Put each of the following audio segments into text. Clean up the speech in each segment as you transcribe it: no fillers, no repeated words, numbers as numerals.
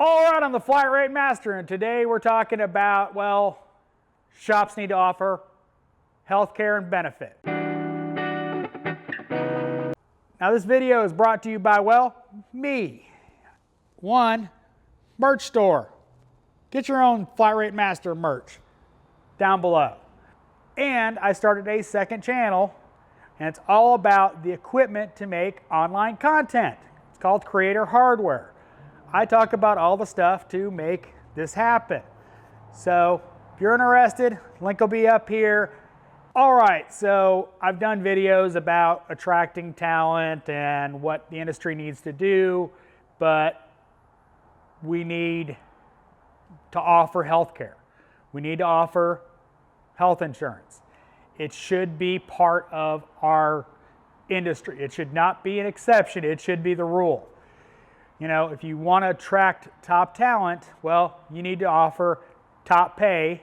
All right, I'm the Flat Rate Master, and today we're talking about, well, shops need to offer healthcare and benefit. Now this video is brought to you by, well, me. One, merch store. Get your own Flat Rate Master merch down below. And I started a second channel, and it's all about the equipment to make online content. It's called Creator Hardware. I talk about all the stuff to make this happen. So if you're interested, link will be up here. All right, so I've done videos about attracting talent and what the industry needs to do, but we need to offer healthcare. We need to offer health insurance. It should be part of our industry. It should not be an exception. It should be the rule. You know, if you want to attract top talent, well, you need to offer top pay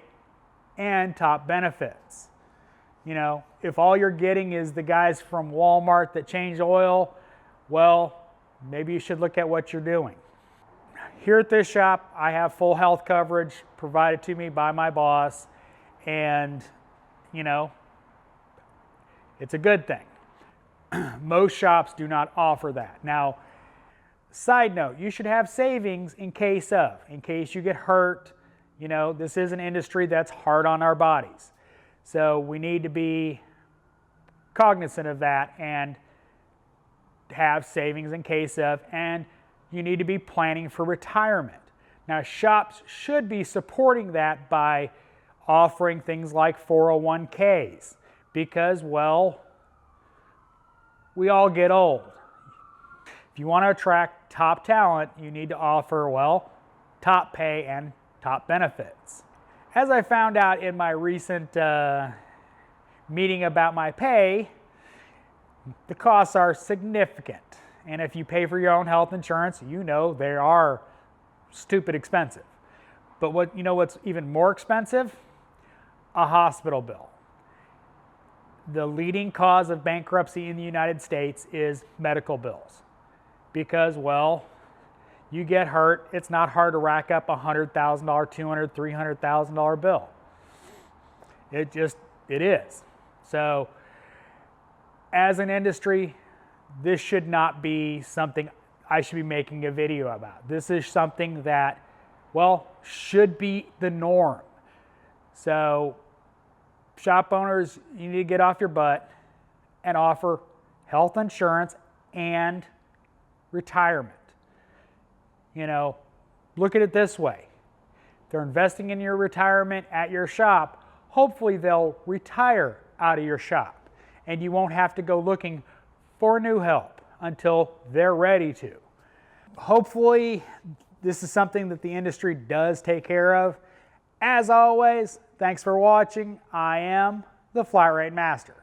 and top benefits. You know, if all you're getting is the guys from Walmart that change oil, well, maybe you should look at what you're doing. Here at this shop, I have full health coverage provided to me by my boss, and, you know, it's a good thing. Most shops do not offer that. Now, side note, you should have savings in case you get hurt. You know, this is an industry that's hard on our bodies. So we need to be cognizant of that and have savings in case of, and you need to be planning for retirement. Now, shops should be supporting that by offering things like 401ks because, well, we all get old. If you want to attract top talent, you need to offer, well, top pay and top benefits. As I found out in my recent meeting about my pay, the costs are significant. And if you pay for your own health insurance, you know they are stupid expensive. But what's even more expensive? A hospital bill. The leading cause of bankruptcy in the United States is medical bills. Because, well, you get hurt, it's not hard to rack up a $100,000, $200,000, $300,000 bill. It is. So, as an industry, this should not be something I should be making a video about. This is something that, well, should be the norm. So, shop owners, you need to get off your butt and offer health insurance and retirement. You know, look at it this way. They're investing in your retirement at your shop. Hopefully they'll retire out of your shop and you won't have to go looking for new help until they're ready to. Hopefully this is something that the industry does take care of. As always, thanks for watching. I am the Flat Rate Master.